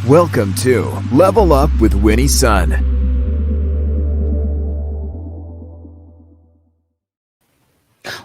Welcome to Level Up with Winnie Sun.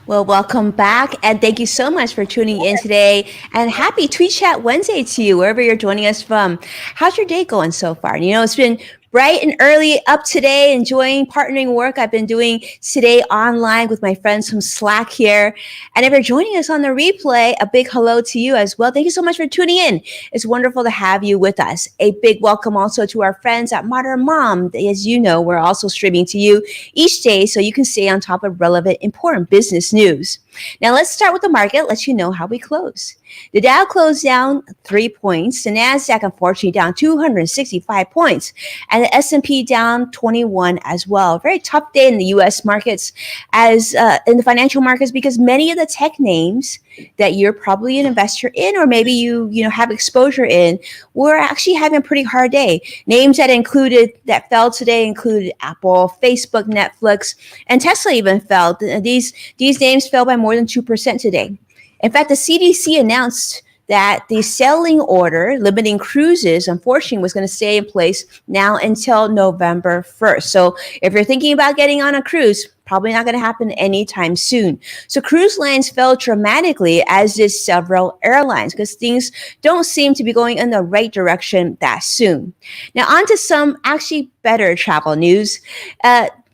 Well, welcome back, and thank you so much for tuning in today. And happy Tweet Chat Wednesday to you, wherever you're joining us from. How's your day going so far? You know, it's been bright and early up today, enjoying partnering work I've been doing today online with my friends from Slack here. And if you're joining us on the replay, a big hello to you as well. Thank you so much for tuning in. It's wonderful to have you with us. A big welcome also to our friends at Modern Mom. As you know, we're also streaming to you each day so you can stay on top of relevant, important business news. Now let's start with the market, let you know how we close. The Dow closed down 3 points. The NASDAQ, unfortunately, down 265 points. And the S&P down 21 as well. Very tough day in the U.S. markets, as in the financial markets, because many of the tech names that you're probably an investor in, or maybe you have exposure in, were actually having a pretty hard day. Names that fell today included Apple, Facebook, Netflix, and Tesla even fell. These names fell by more than 2% today. In fact, the CDC announced that the sailing order limiting cruises, unfortunately, was going to stay in place now until November 1st. So if you're thinking about getting on a cruise, probably not going to happen anytime soon. So cruise lines fell dramatically, as did several airlines, because things don't seem to be going in the right direction that soon. Now, on to some actually better travel news.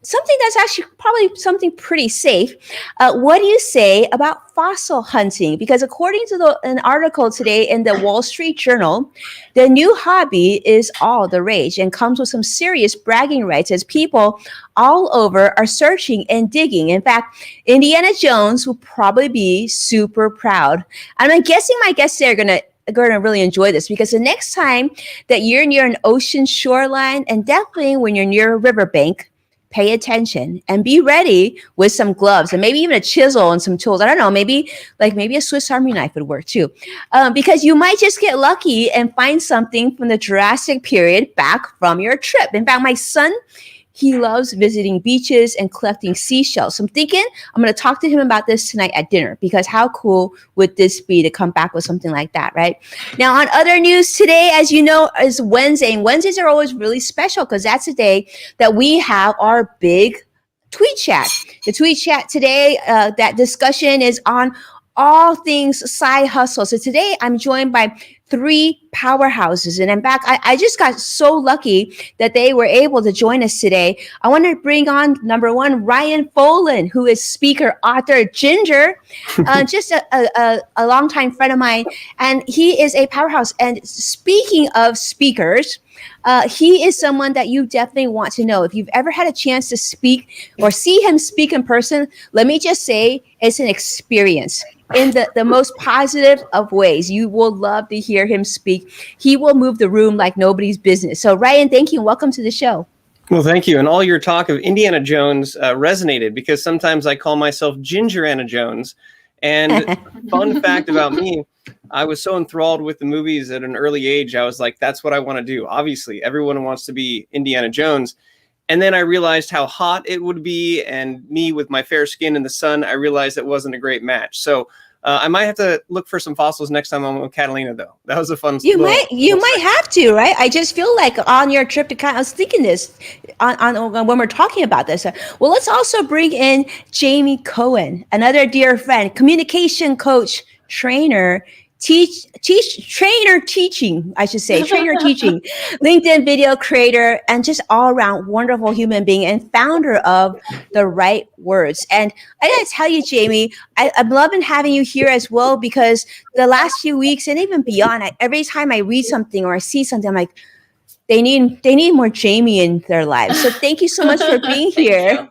Something that's actually probably something pretty safe. What do you say about fossil hunting? Because according to an article today in the Wall Street Journal, the new hobby is all the rage and comes with some serious bragging rights, as people all over are searching and digging. In fact, Indiana Jones will probably be super proud. And I'm guessing my guests are going to really enjoy this, because the next time that you're near an ocean shoreline, and definitely when you're near a riverbank, pay attention and be ready with some gloves and maybe even a chisel and some tools. I don't know, maybe a Swiss Army knife would work too, because you might just get lucky and find something from the Jurassic period back from your trip. In fact, my son, he loves visiting beaches and collecting seashells. So I'm thinking I'm going to talk to him about this tonight at dinner, because how cool would this be to come back with something like that, right? Now, on other news today, as you know, is Wednesday. And Wednesdays are always really special, because that's the day that we have our big tweet chat. The tweet chat today, that discussion is on all things side hustle. So today I'm joined by 3 powerhouses. And in fact, I just got so lucky that they were able to join us today. I want to bring on, number one, Ryan Foland, who is speaker, author, Ginger, just a longtime friend of mine. And he is a powerhouse. And speaking of speakers, he is someone that you definitely want to know. If you've ever had a chance to speak or see him speak in person, let me just say it's an experience in the most positive of ways. You will love to hear him speak. He will move the room like nobody's business. So Ryan, thank you and welcome to the show. Well, thank you. And all your talk of Indiana Jones resonated, because sometimes I call myself Ginger Anna Jones. And fun fact about me, I was so enthralled with the movies at an early age. I was like, that's what I want to do. Obviously, everyone wants to be Indiana Jones. And then I realized how hot it would be. And me with my fair skin in the sun, I realized it wasn't a great match. So I might have to look for some fossils next time I'm with Catalina, though. That was a fun. You might have to, right? I just feel like on your trip to, I was thinking this on when we're talking about this. Well, let's also bring in Jaime Cohen, another dear friend, communication coach, trainer, trainer teaching, LinkedIn video creator, and just all around wonderful human being and founder of The Right Words. And I gotta tell you, Jaime, I'm loving having you here as well, because the last few weeks and even beyond, every time I read something or I see something, I'm like, they need more Jaime in their lives. So thank you so much for being here.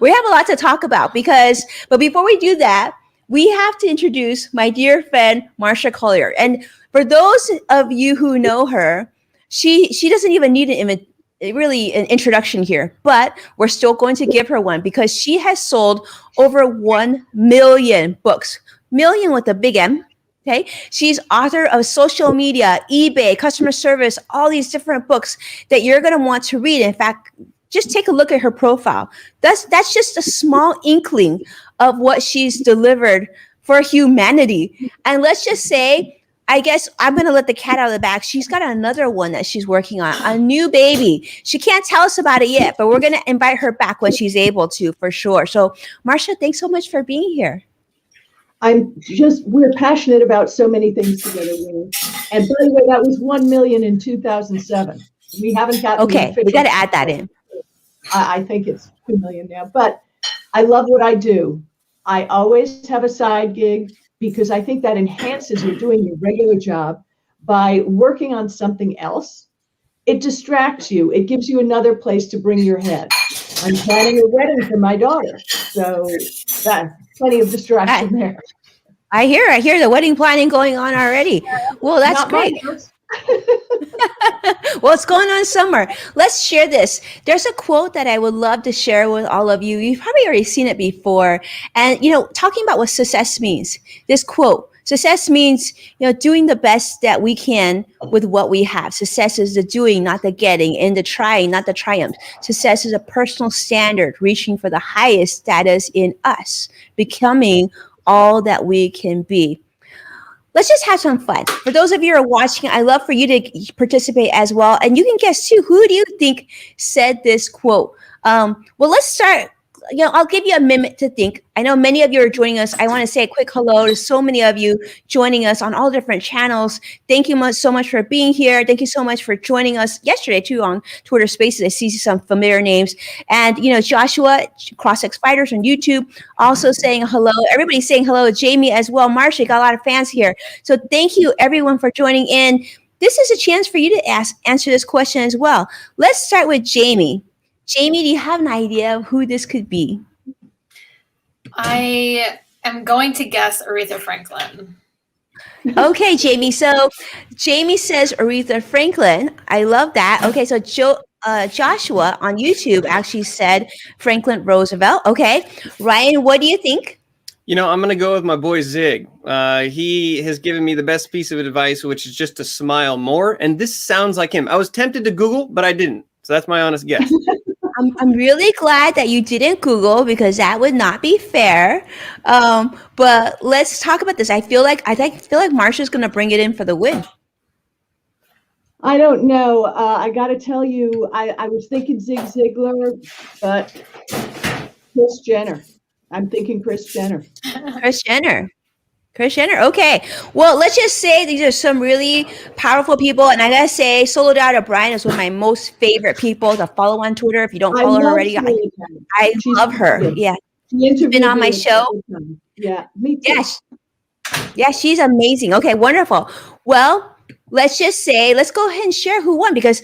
We have a lot to talk about, but before we do that, we have to introduce my dear friend, Marsha Collier. And for those of you who know her, she doesn't even need an introduction here, but we're still going to give her one, because she has sold over 1 million books, million with a big M. Okay. She's author of social media, eBay, customer service, all these different books that you're going to want to read. In fact, just take a look at her profile. That's just a small inkling of what she's delivered for humanity. And let's just say I guess I'm going to let the cat out of the bag. She's got another one that she's working on, a new baby. She can't tell us about it yet, but we're going to invite her back when she's able to, for sure. So, Marcia, thanks so much for being here. We're passionate about so many things together, Winnie. And by the way, that was 1 million in 2007. We haven't gotten. Okay, we got to add that in. I think it's 2 million now, but I love what I do. I always have a side gig because I think that enhances you doing your regular job by working on something else. It distracts you. It gives you another place to bring your head. I'm planning a wedding for my daughter, so that's plenty of distraction there. I hear the wedding planning going on already. Well, that's great. Well, it's going on summer. Let's share this. There's a quote that I would love to share with all of you. You've probably already seen it before. And, talking about what success means, this quote, success means, doing the best that we can with what we have. Success is the doing, not the getting, and the trying, not the triumph. Success is a personal standard, reaching for the highest status in us, becoming all that we can be. Let's just have some fun. For those of you who are watching, I'd love for you to participate as well. And you can guess too, who do you think said this quote? Well, let's start. I'll give you a minute to think. I know many of you are joining us. I want to say a quick hello to so many of you joining us on all different channels. Thank you so much for being here. Thank you so much for joining us yesterday too on Twitter Spaces. I see some familiar names. And, Joshua, Cross-X Fighters on YouTube, also saying hello. Everybody's saying hello. Jamie as well. Marcia, got a lot of fans here. So thank you everyone for joining in. This is a chance for you to answer this question as well. Let's start with Jamie. Jamie, do you have an idea of who this could be? I am going to guess Aretha Franklin. Okay, Jamie. So Jamie says Aretha Franklin. I love that. Okay, so Joshua on YouTube actually said Franklin Roosevelt. Okay. Ryan, what do you think? I'm going to go with my boy Zig. He has given me the best piece of advice, which is just to smile more. And this sounds like him. I was tempted to Google, but I didn't. So that's my honest guess. I'm really glad that you didn't Google because that would not be fair. But let's talk about this. I feel like Marsha's going to bring it in for the win. I don't know. I got to tell you, I was thinking Zig Ziglar, but Kris Jenner. I'm thinking Kris Jenner. Kris Jenner. Okay. Well, let's just say these are some really powerful people. And I got to say, Solo Dad O'Brien is one of my most favorite people to follow on Twitter. If you don't follow her already, I love her. Yeah. She's been on my show. Yeah, me too. Yeah, she's amazing. Okay, wonderful. Well, let's go ahead and share who won because,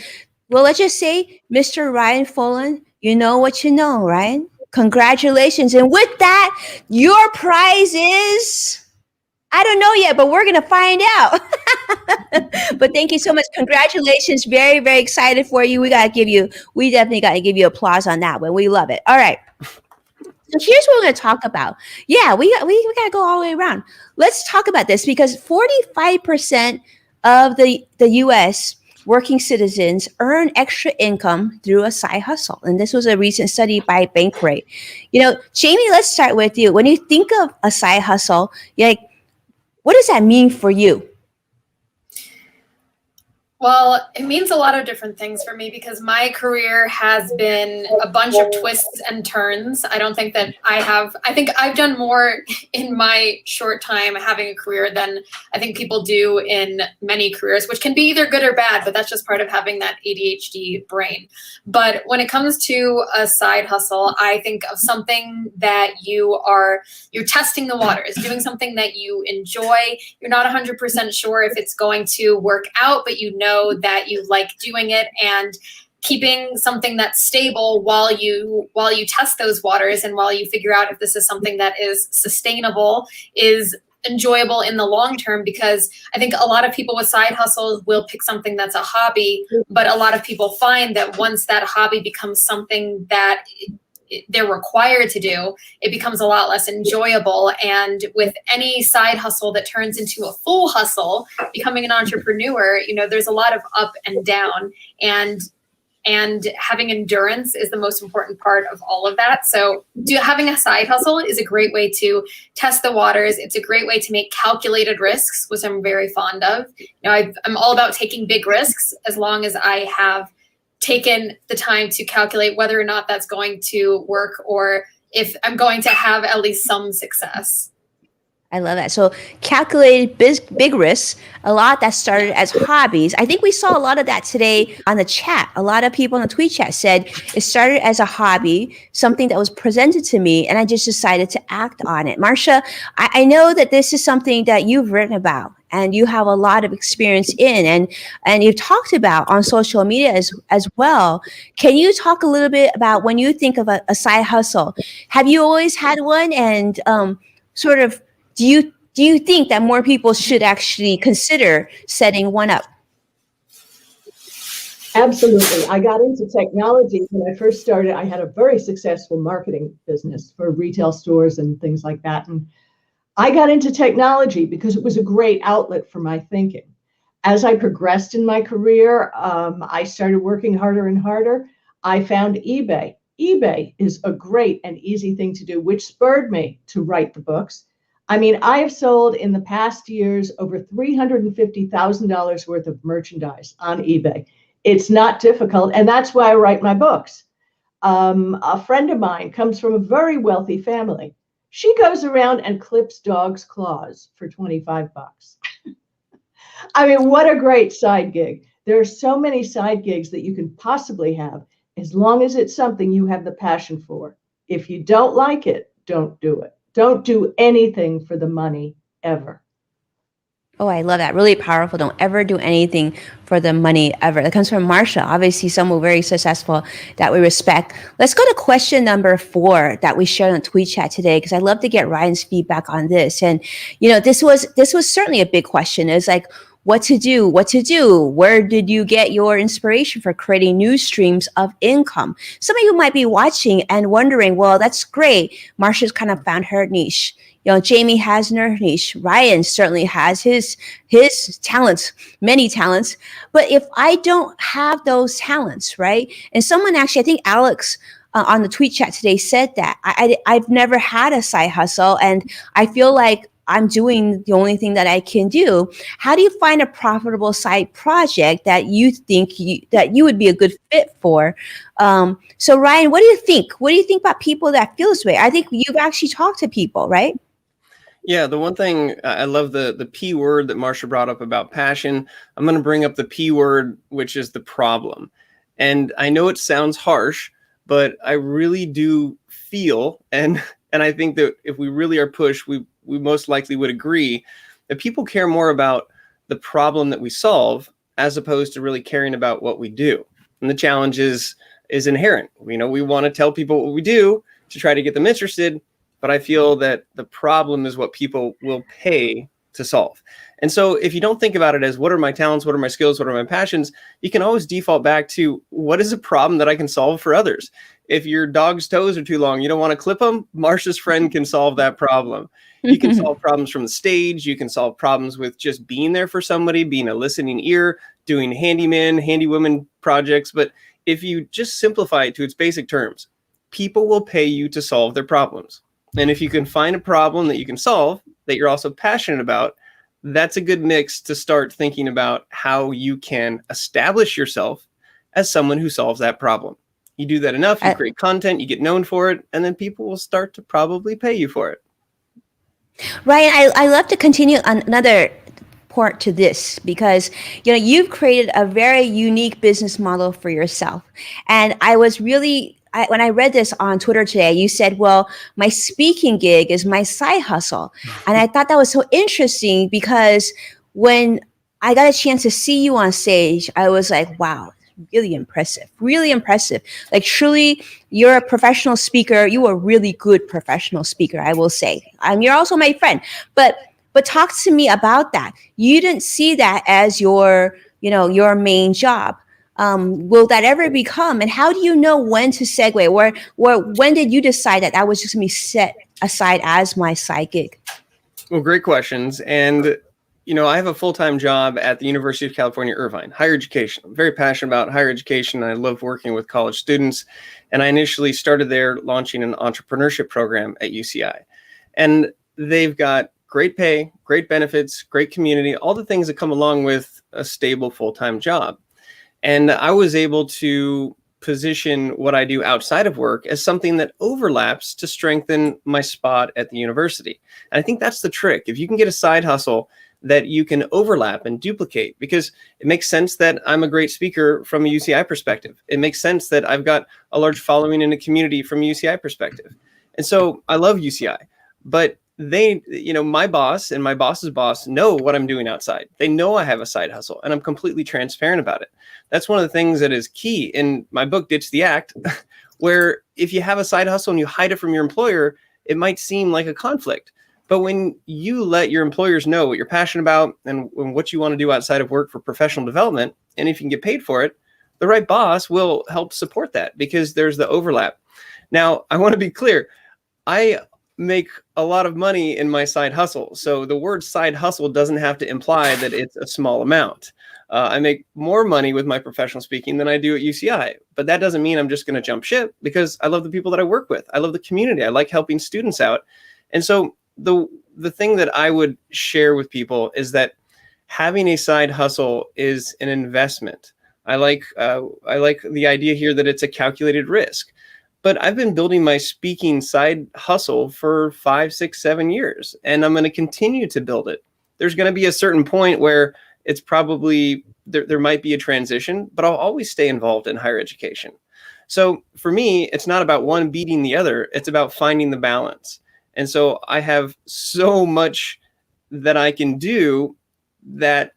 let's just say Mr. Ryan Foland, you know what you know, Ryan. Congratulations. And with that, your prize is... I don't know yet, but we're going to find out. But thank you so much. Congratulations. Very, very excited for you. We definitely got to give you applause on that one. We love it. All right. So here's what we're going to talk about. Yeah, we got to go all the way around. Let's talk about this because 45% of the U.S. working citizens earn extra income through a side hustle. And this was a recent study by Bankrate. Jamie, let's start with you. When you think of a side hustle, what does that mean for you? Well, it means a lot of different things for me because my career has been a bunch of twists and turns. I think I've done more in my short time having a career than I think people do in many careers, which can be either good or bad, but that's just part of having that ADHD brain. But when it comes to a side hustle, I think of something that you're testing the waters, doing something that you enjoy. You're not 100% sure if it's going to work out, but that you like doing it and keeping something that's stable while you test those waters and while you figure out if this is something that is sustainable, is enjoyable in the long term, because I think a lot of people with side hustles will pick something that's a hobby, but a lot of people find that once that hobby becomes something that they're required to do, it becomes a lot less enjoyable. And with any side hustle that turns into a full hustle, becoming an entrepreneur, there's a lot of up and down. And And having endurance is the most important part of all of that. So having a side hustle is a great way to test the waters. It's a great way to make calculated risks, which I'm very fond of. I'm all about taking big risks as long as I have taken the time to calculate whether or not that's going to work or if I'm going to have at least some success. I love that. So calculated big risks, a lot that started as hobbies. I think we saw a lot of that today on the chat. A lot of people in the tweet chat said it started as a hobby, something that was presented to me, and I just decided to act on it. Marcia, I know that this is something that you've written about and you have a lot of experience in and you've talked about on social media as well. Can you talk a little bit about when you think of a side hustle? Have you always had one? And sort of, do you think that more people should actually consider setting one up? Absolutely. I got into technology when I first started. I had a very successful marketing business for retail stores and things like that. And I got into technology because it was a great outlet for my thinking. As I progressed in my career, I started working harder and harder. I found eBay. eBay is a great and easy thing to do, which spurred me to write the books. I mean, I have sold in the past years over $350,000 worth of merchandise on eBay. It's not difficult, and that's why I write my books. A friend of mine comes from a very wealthy family. She goes around and clips dogs' claws for 25 bucks. I mean, what a great side gig. There are so many side gigs that you can possibly have as long as it's something you have the passion for. If you don't like it, don't do it. Don't do anything for the money ever. Oh, I love that. Really powerful. Don't ever do anything for the money ever. That comes from Marsha, obviously someone very successful that we respect. Let's go to question number 4 that we shared on the tweet chat today, because I'd love to get Ryan's feedback on this. And, this was certainly a big question. It's like, what to do? Where did you get your inspiration for creating new streams of income? Some of you might be watching and wondering, well, that's great. Marsha's kind of found her niche. Jaime has her niche. Ryan certainly has his talents, many talents. But if I don't have those talents, right? And someone actually, I think Alex on the tweet chat today said that I've never had a side hustle, and I feel like I'm doing the only thing that I can do. How do you find a profitable side project that you think that you would be a good fit for? So Ryan, what do you think? What do you think about people that feel this way? I think you've actually talked to people, right? Yeah, the one thing I love the P word that Marsha brought up about passion. I'm going to bring up the P word, which is the problem. And I know it sounds harsh, but I really do feel, and I think that if we really are pushed, we most likely would agree that people care more about the problem that we solve as opposed to really caring about what we do. And the challenge is inherent. We want to tell people what we do to try to get them interested, but I feel that the problem is what people will pay to solve. And so if you don't think about it as what are my talents, what are my skills, what are my passions, you can always default back to what is a problem that I can solve for others. If your dog's toes are too long, you don't want to clip them, Marsha's friend can solve that problem. You can solve problems from the stage. You can solve problems with just being there for somebody, being a listening ear, doing handyman, handywoman projects. But if you just simplify it to its basic terms, people will pay you to solve their problems. And if you can find a problem that you can solve, that you're also passionate about, that's a good mix to start thinking about how you can establish yourself as someone who solves that problem. You do that enough, you create content, you get known for it, and then people will start to probably pay you for it. Ryan, I love to continue on another part to this because you've created a very unique business model for yourself. And I was really when I read this on Twitter today, you said, well, my speaking gig is my side hustle. And I thought that was so interesting because when I got a chance to see you on stage, I was like, wow, really impressive. Like truly, you're a professional speaker. You are a really good professional speaker, I will say. You're also my friend. But talk to me about that. You didn't see that as your main job. Will that ever become? And how do you know when to segue? Or when did you decide that was just going to be set aside as my side gig? Well, great questions. And I have a full-time job at the University of California, Irvine, higher education. I'm very passionate about higher education. I love working with college students. And I initially started there launching an entrepreneurship program at UCI. And they've got great pay, great benefits, great community, all the things that come along with a stable full-time job. And I was able to position what I do outside of work as something that overlaps to strengthen my spot at the university. And I think that's the trick. If you can get a side hustle that you can overlap and duplicate, because it makes sense that I'm a great speaker from a UCI perspective. It makes sense that I've got a large following in a community from a UCI perspective. And so I love UCI, but they, my boss and my boss's boss know what I'm doing outside. They know I have a side hustle, and I'm completely transparent about it. That's one of the things that is key in my book, Ditch the Act, where if you have a side hustle and you hide it from your employer, it might seem like a conflict. But when you let your employers know what you're passionate about and what you want to do outside of work for professional development, and if you can get paid for it, the right boss will help support that because there's the overlap. Now, I want to be clear. I make a lot of money in my side hustle. So the word side hustle doesn't have to imply that it's a small amount. I make more money with my professional speaking than I do at UCI, but that doesn't mean I'm just going to jump ship because I love the people that I work with. I love the community. I like helping students out. And so the thing that I would share with people is that having a side hustle is an investment. I like the idea here that it's a calculated risk. But I've been building my speaking side hustle for 5, 6, 7 years, and I'm going to continue to build it. There's going to be a certain point where it's probably, there might be a transition, but I'll always stay involved in higher education. So for me, it's not about one beating the other. It's about finding the balance. And so I have so much that I can do that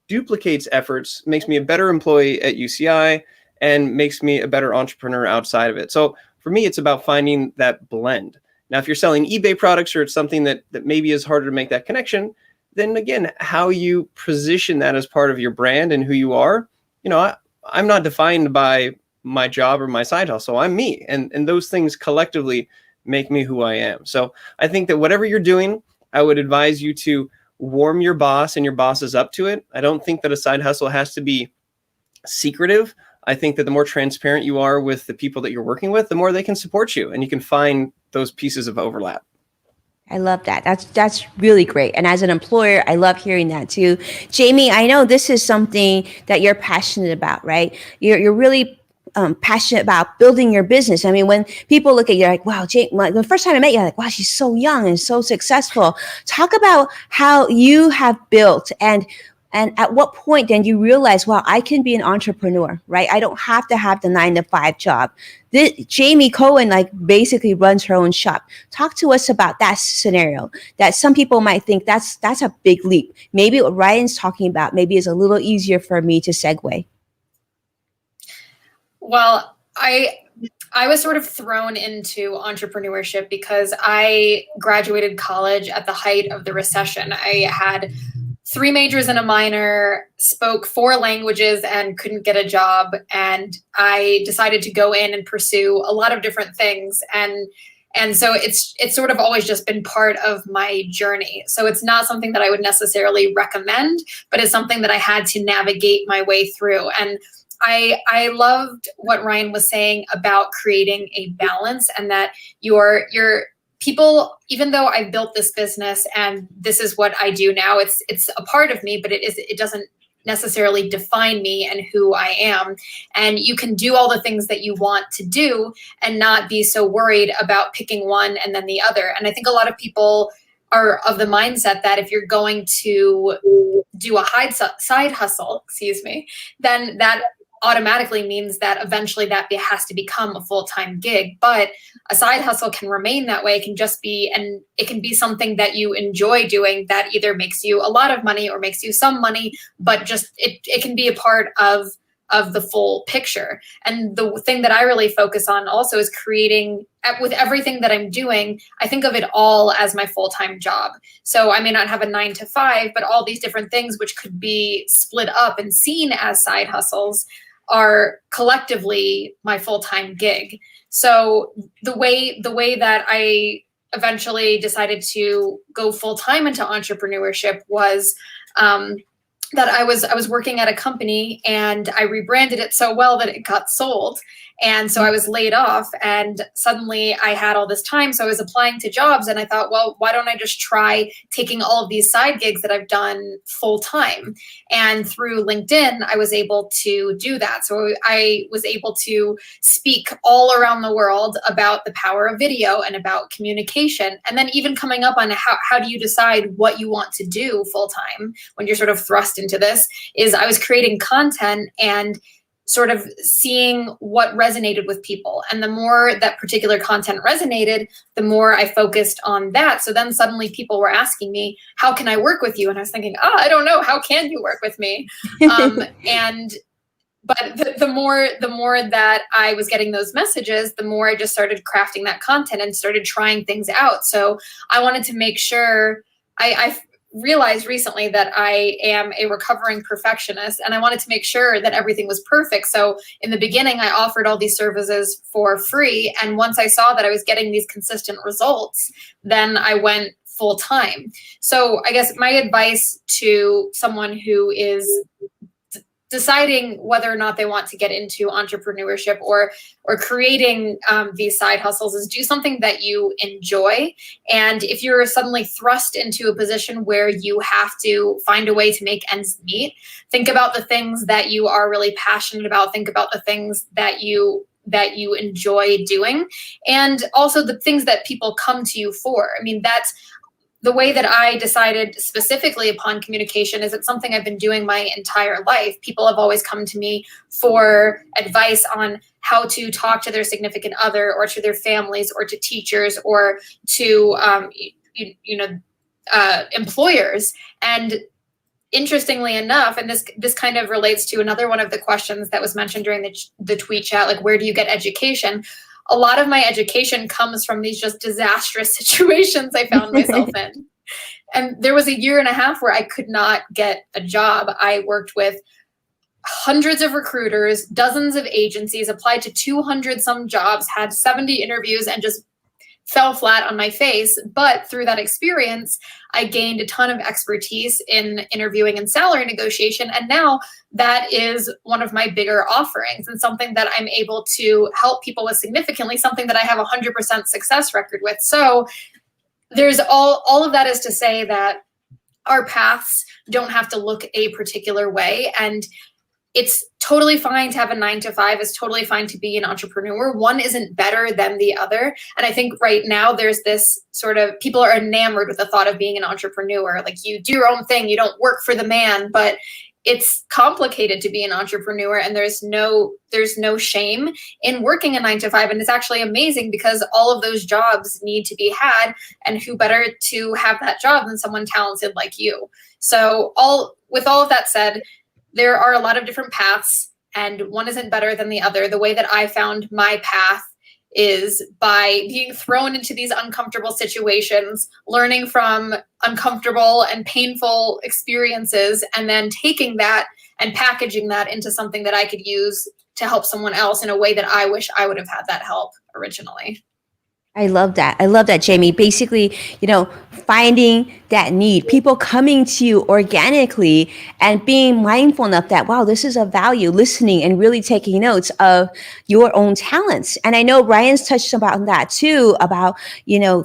duplicates efforts, makes me a better employee at UCI, and makes me a better entrepreneur outside of it. So for me, it's about finding that blend. Now, if you're selling eBay products or it's something that maybe is harder to make that connection, then again, how you position that as part of your brand and who you are, I'm not defined by my job or my side hustle. I'm me. And those things collectively make me who I am. So I think that whatever you're doing, I would advise you to warm your boss and your boss is up to it. I don't think that a side hustle has to be secretive. I think that the more transparent you are with the people that you're working with, the more they can support you and you can find those pieces of overlap. I love that. That's really great. And as an employer, I love hearing that too. Jaime, I know this is something that you're passionate about, right? You're really passionate about building your business. I mean, when people look at you, like, wow, the first time I met you, like, wow, she's so young and so successful. Talk about how you have built and at what point then you realize, wow, I can be an entrepreneur, right? I don't have to have the 9-to-5 job. Jaime Cohen basically runs her own shop. Talk to us about that scenario that some people might think that's a big leap. Maybe what Ryan's talking about maybe is a little easier for me to segue. Well, I was sort of thrown into entrepreneurship because I graduated college at the height of the recession. I had 3 majors and a minor, spoke 4 languages and couldn't get a job. And I decided to go in and pursue a lot of different things. And so it's sort of always just been part of my journey. So it's not something that I would necessarily recommend, but it's something that I had to navigate my way through. And I loved what Ryan was saying about creating a balance and that your people, even though I've built this business and this is what I do now, it's a part of me, but it doesn't necessarily define me and who I am. And you can do all the things that you want to do and not be so worried about picking one and then the other. And I think a lot of people are of the mindset that if you're going to do a side hustle, then that automatically means that eventually that has to become a full-time gig. But a side hustle can remain that way. It can just be, and it can be something that you enjoy doing that either makes you a lot of money or makes you some money, but just it can be a part of the full picture. And the thing that I really focus on also is creating, with everything that I'm doing, I think of it all as my full-time job. So I may not have a 9-to-5, but all these different things which could be split up and seen as side hustles are collectively my full-time gig. So the way that I eventually decided to go full-time into entrepreneurship was that I was working at a company and I rebranded it so well that it got sold. And so I was laid off, and suddenly I had all this time. So I was applying to jobs, and I thought, well, why don't I just try taking all of these side gigs that I've done full time? And through LinkedIn, I was able to do that. So I was able to speak all around the world about the power of video and about communication. And then even coming up on how do you decide what you want to do full time when you're sort of thrust into this, is I was creating content and sort of seeing what resonated with people. And the more that particular content resonated, the more I focused on that. So then suddenly people were asking me, how can I work with you? And I was thinking, I don't know. How can you work with me? But the more that I was getting those messages, the more I just started crafting that content and started trying things out. So I wanted to make sure I realized recently that I am a recovering perfectionist, and I wanted to make sure that everything was perfect. So in the beginning, I offered all these services for free. And once I saw that I was getting these consistent results, then I went full time. So I guess my advice to someone who is deciding whether or not they want to get into entrepreneurship or creating these side hustles is do something that you enjoy. And if you're suddenly thrust into a position where you have to find a way to make ends meet, think about the things that you are really passionate about. Think about the things that you enjoy doing, and also the things that people come to you for. I mean, that's the way that I decided specifically upon communication. Is it's something I've been doing my entire life. People have always come to me for advice on how to talk to their significant other, or to their families, or to teachers, or to employers. And interestingly enough, and this kind of relates to another one of the questions that was mentioned during the tweet chat, like, where do you get education? A lot of my education comes from these just disastrous situations I found myself in. And there was a 1.5 years where I could not get a job. I worked with hundreds of recruiters, dozens of agencies, applied to 200 some jobs, had 70 interviews, and just fell flat on my face. But through that experience, I gained a ton of expertise in interviewing and salary negotiation. And now that is one of my bigger offerings, and something that I'm able to help people with significantly, something that I have 100% success record with. So there's all of that is to say that our paths don't have to look a particular way. And it's totally fine to have a 9-to-5. It's totally fine to be an entrepreneur. One isn't better than the other. And I think right now there's this sort of, people are enamored with the thought of being an entrepreneur. Like, you do your own thing, you don't work for the man. But it's complicated to be an entrepreneur, and there's no shame in working a 9-to-5. And it's actually amazing because all of those jobs need to be had, and who better to have that job than someone talented like you? So with all of that said, there are a lot of different paths, and one isn't better than the other. The way that I found my path is by being thrown into these uncomfortable situations, learning from uncomfortable and painful experiences, and then taking that and packaging that into something that I could use to help someone else in a way that I wish I would have had that help originally. I love that. I love that, Jaime. Basically, finding that need, people coming to you organically and being mindful enough that, wow, this is of value, listening and really taking notes of your own talents. And I know Ryan's touched about that too, about,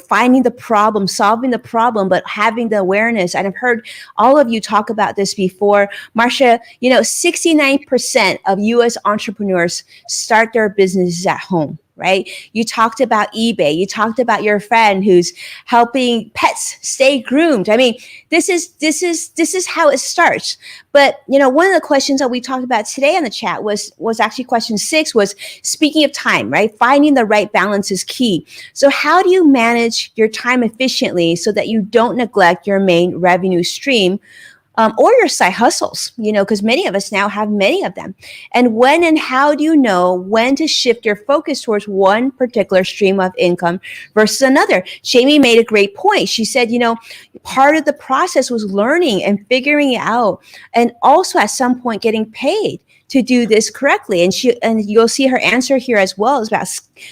finding the problem, solving the problem, but having the awareness. And I've heard all of you talk about this before. Marcia, 69% of US entrepreneurs start their businesses at home. Right? You talked about eBay. You talked about your friend who's helping pets stay groomed. I mean, this is how it starts. But, one of the questions that we talked about today on the chat was actually question 6 was, speaking of time, right? Finding the right balance is key. So how do you manage your time efficiently so that you don't neglect your main revenue stream? Or your side hustles, because many of us now have many of them. And when and how do you know when to shift your focus towards one particular stream of income versus another? Jaime made a great point. She said, part of the process was learning and figuring it out, and also at some point getting paid to do this correctly? And you'll see her answer here as well is about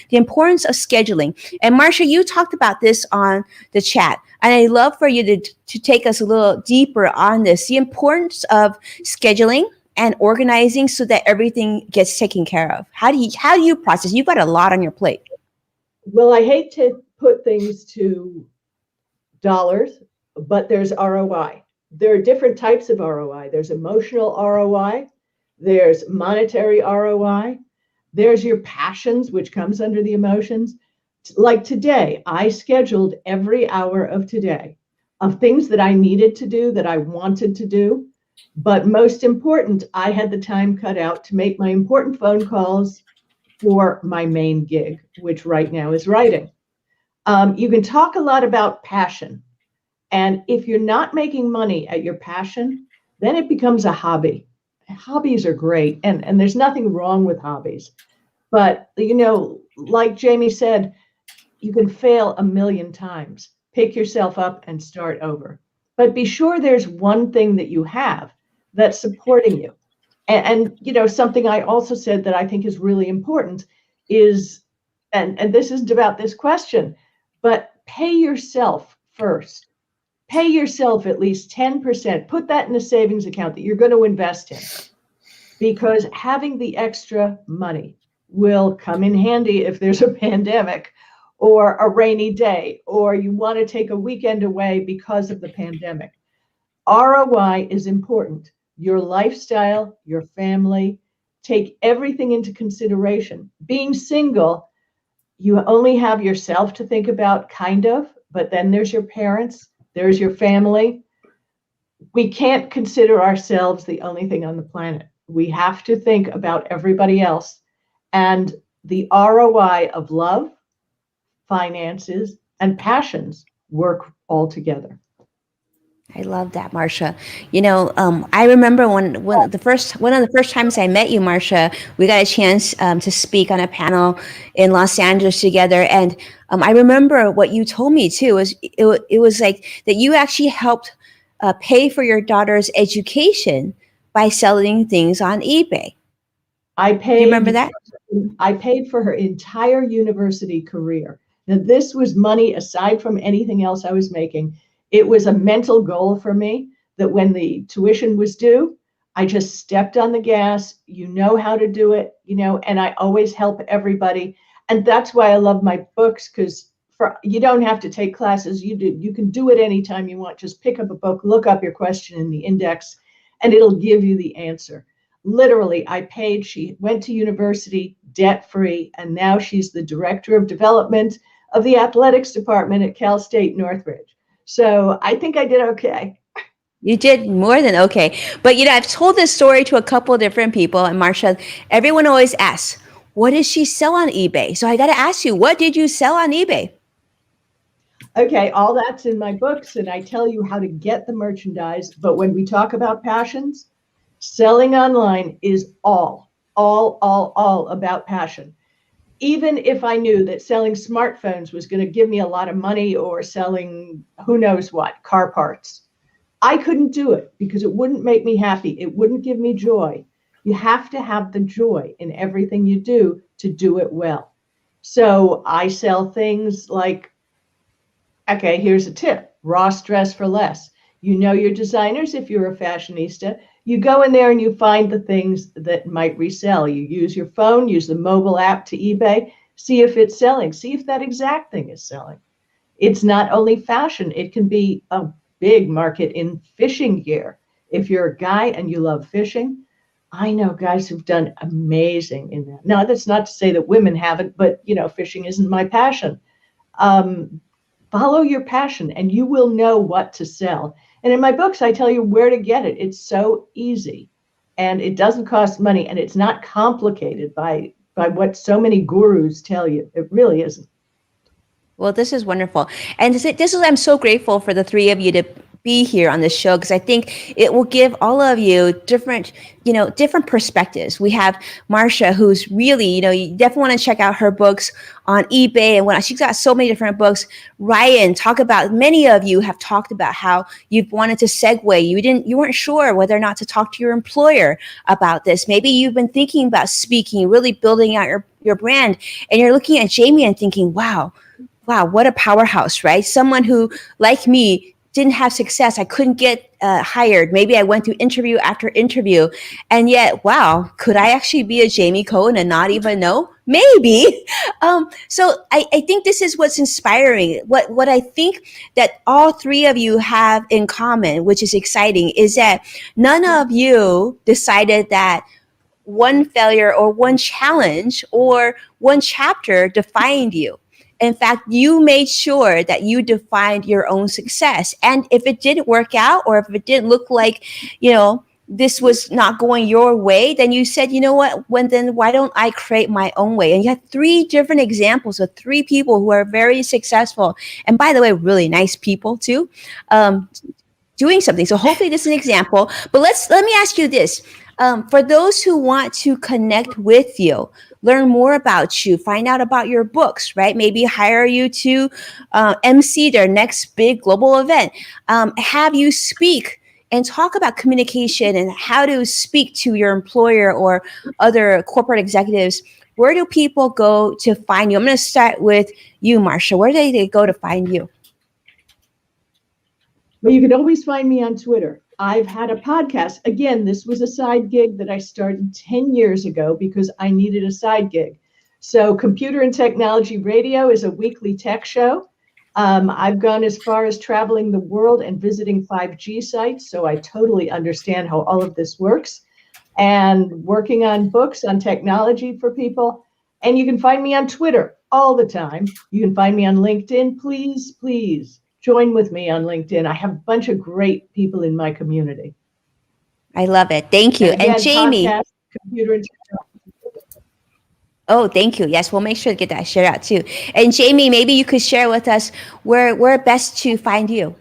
the importance of scheduling. And Marcia, you talked about this on the chat, and I'd love for you to take us a little deeper on this, the importance of scheduling and organizing so that everything gets taken care of. How do you process? You've got a lot on your plate. Well, I hate to put things to dollars, but there's ROI. There are different types of ROI. There's emotional ROI. There's monetary ROI. There's your passions, which comes under the emotions. Like today, I scheduled every hour of today of things that I needed to do, that I wanted to do. But most important, I had the time cut out to make my important phone calls for my main gig, which right now is writing. You can talk a lot about passion. And if you're not making money at your passion, then it becomes a hobby. Hobbies are great, and there's nothing wrong with hobbies. But, like Jamie said, you can fail a million times. Pick yourself up and start over. But be sure there's one thing that you have that's supporting you. And something I also said that I think is really important is, and this isn't about this question, but pay yourself first. Pay yourself at least 10%. Put that in a savings account that you're going to invest in, because having the extra money will come in handy if there's a pandemic or a rainy day, or you want to take a weekend away because of the pandemic. ROI is important. Your lifestyle, your family, take everything into consideration. Being single, you only have yourself to think about, kind of, but then there's your parents, there's your family. We can't consider ourselves the only thing on the planet. We have to think about everybody else. And the ROI of love, finances, and passions work all together. I love that, Marcia. I remember one of the first times I met you, Marcia, we got a chance to speak on a panel in Los Angeles together. And I remember what you told me too, it was like that you actually helped pay for your daughter's education by selling things on eBay. Do you remember that? I paid for her entire university career. Now, this was money aside from anything else I was making. It was a mental goal for me that when the tuition was due, I just stepped on the gas. You know how to do it, and I always help everybody. And that's why I love my books, because you don't have to take classes. You can do it anytime you want. Just pick up a book, look up your question in the index, and it'll give you the answer. Literally, I paid. She went to university debt-free, and now she's the director of development of the athletics department at Cal State Northridge. So I think I did okay. You did more than okay. But, I've told this story to a couple of different people. And Marcia, everyone always asks, what does she sell on eBay? So I got to ask you, what did you sell on eBay? Okay, all that's in my books, and I tell you how to get the merchandise. But when we talk about passions, selling online is all about passion. Even if I knew that selling smartphones was going to give me a lot of money, or selling who knows what, car parts, I couldn't do it because it wouldn't make me happy. It wouldn't give me joy. You have to have the joy in everything you do to do it well. So I sell things like, okay, here's a tip: Ross Dress for Less. You know your designers if you're a fashionista. You go in there and you find the things that might resell. You use your phone, use the mobile app to eBay, see if it's selling, see if that exact thing is selling. It's not only fashion, it can be a big market in fishing gear. If you're a guy and you love fishing, I know guys who've done amazing in that. Now, that's not to say that women haven't, but fishing isn't my passion. Follow your passion and you will know what to sell. And in my books, I tell you where to get it. It's so easy, and it doesn't cost money, and it's not complicated by what so many gurus tell you. It really isn't. Well, this is wonderful. And I'm so grateful for the three of you to be here on the show because I think it will give all of you different perspectives. We have Marcia, who's really, you definitely want to check out her books on eBay and whatnot. She's got so many different books. Ryan, many of you have talked about how you've wanted to segue. You weren't sure whether or not to talk to your employer about this. Maybe you've been thinking about speaking, really building out your brand, and you're looking at Jaime and thinking, wow, what a powerhouse, right? Someone who, like me, didn't have success. I couldn't get hired. Maybe I went through interview after interview. And yet, wow, could I actually be a Jaime Cohen and not even know? Maybe. So I think this is what's inspiring. What I think that all three of you have in common, which is exciting, is that none of you decided that one failure or one challenge or one chapter defined you. In fact, you made sure that you defined your own success. And if it didn't work out, or if it didn't look like, this was not going your way, then you said, you know what, then why don't I create my own way? And you had three different examples of three people who are very successful. And by the way, really nice people too, doing something. So hopefully this is an example. But let me ask you this. For those who want to connect with you, learn more about you, find out about your books, right? Maybe hire you to MC their next big global event, have you speak and talk about communication and how to speak to your employer or other corporate executives. Where do people go to find you? I'm going to start with you, Marsha. Where do they go to find you? Well, you can always find me on Twitter. I've had a podcast. Again, this was a side gig that I started 10 years ago because I needed a side gig. So Computer and Technology Radio is a weekly tech show. I've gone as far as traveling the world and visiting 5G sites, so I totally understand how all of this works, and working on books on technology for people. And you can find me on Twitter all the time. You can find me on LinkedIn. Please join with me on LinkedIn. I have a bunch of great people in my community. I love it. Thank you. And Jaime. podcast, Computer and Technology. Oh, thank you. Yes, we'll make sure to get that shared out too. And Jaime, maybe you could share with us where best to find you.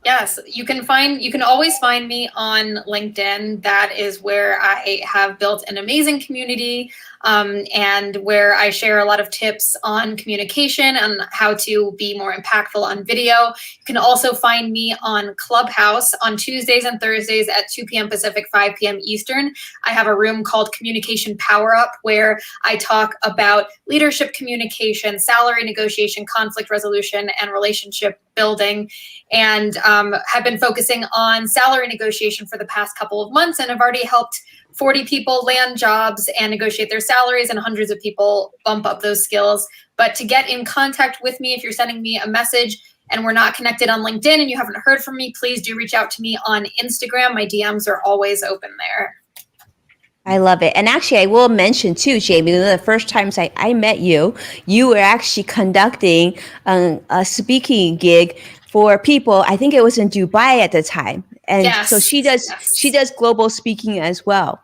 Yes, you can always find me on LinkedIn. That is where I have built an amazing community, and where I share a lot of tips on communication and how to be more impactful on video. You can also find me on Clubhouse on Tuesdays and Thursdays at 2 p.m. Pacific, 5 p.m. Eastern. I have a room called Communication Power Up where I talk about leadership communication, salary negotiation, conflict resolution, and relationship building, and have been focusing on salary negotiation for the past couple of months, and have already helped 40 people land jobs and negotiate their salaries, and hundreds of people bump up those skills. But to get in contact with me, if you're sending me a message and we're not connected on LinkedIn and you haven't heard from me, please do reach out to me on Instagram. My DMs are always open there. I love it. And actually, I will mention too, Jaime, one of the first times I met you, you were actually conducting a speaking gig for people. I think it was in Dubai at the time. And yes, so she does global speaking as well.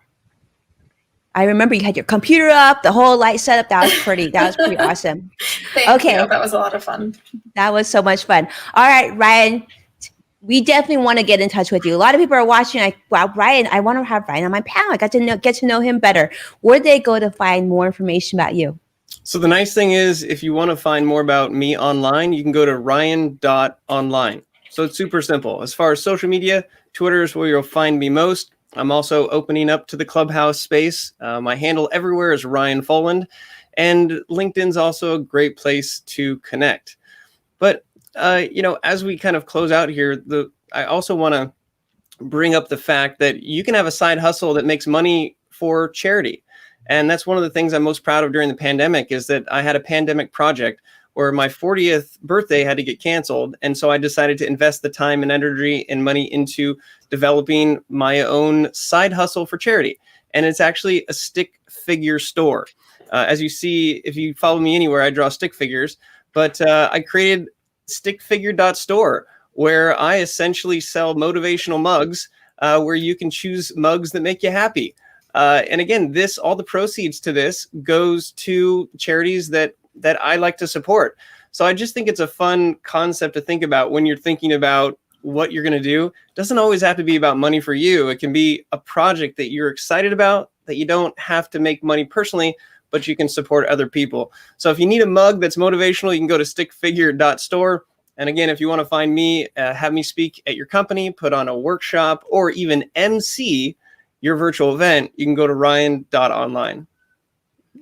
I remember you had your computer up, the whole light setup. That was pretty awesome. Thank you. That was a lot of fun. That was so much fun. All right, Ryan, we definitely want to get in touch with you. A lot of people are watching like, wow, Ryan, I want to have Ryan on my panel. I got to get to know him better. Where do they go to find more information about you? So the nice thing is, if you want to find more about me online, you can go to ryan.online. So it's super simple. As far as social media, Twitter is where you'll find me most. I'm also opening up to the Clubhouse space. My handle everywhere is Ryan Foland, and LinkedIn's also a great place to connect. But as we kind of close out here, I also want to bring up the fact that you can have a side hustle that makes money for charity. And that's one of the things I'm most proud of during the pandemic, is that I had a pandemic project where my 40th birthday had to get canceled. And so I decided to invest the time and energy and money into developing my own side hustle for charity. And it's actually a stick figure store. As you see, if you follow me anywhere, I draw stick figures. But I created stickfigure.store, where I essentially sell motivational mugs, where you can choose mugs that make you happy. And again, all the proceeds to this goes to charities that I like to support. So I just think it's a fun concept to think about when you're thinking about what you're going to do doesn't always have to be about money for you. It can be a project that you're excited about, that you don't have to make money personally, but you can support other people. So if you need a mug that's motivational, you can go to stickfigure.store. And again, if you want to find me, have me speak at your company, put on a workshop, or even MC your virtual event, you can go to ryan.online.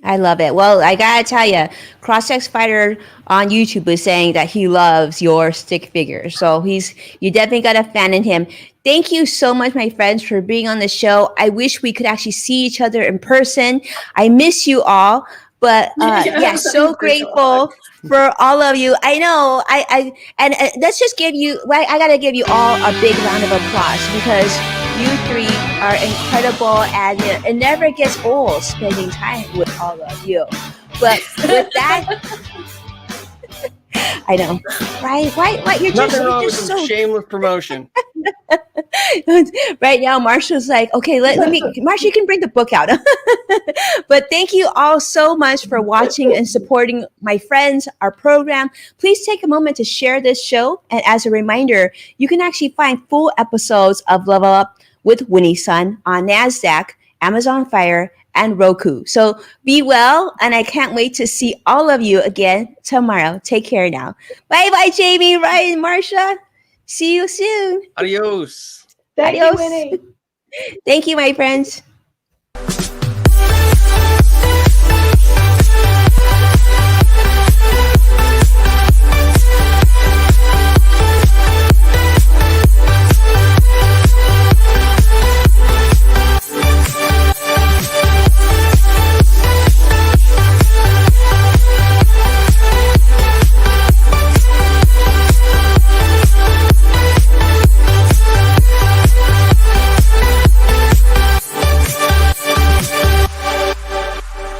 I love it. Well, I gotta tell you, Cross-Sex Fighter on YouTube is saying that he loves your stick figures. So you definitely got a fan in him. Thank you so much, my friends, for being on the show. I wish we could actually see each other in person. I miss you all. But so grateful for all of you. I know. And let's just give you. I gotta give you all a big round of applause because you three are incredible, and it never gets old spending time with all of you. But with that, I know, right? Why you're Nothing wrong you're with some shameless promotion. Right now, Marsha's like, okay, let me, Marsha, you can bring the book out. But thank you all so much for watching and supporting my friends, our program. Please take a moment to share this show. And as a reminder, you can actually find full episodes of Level Up with Winnie's Son on NASDAQ, Amazon Fire, and Roku. So be well, and I can't wait to see all of you again tomorrow. Take care now. Bye-bye, Jamie, Ryan, Marsha. See you soon. Adios. Thank you, Winnie. Thank you, my friends.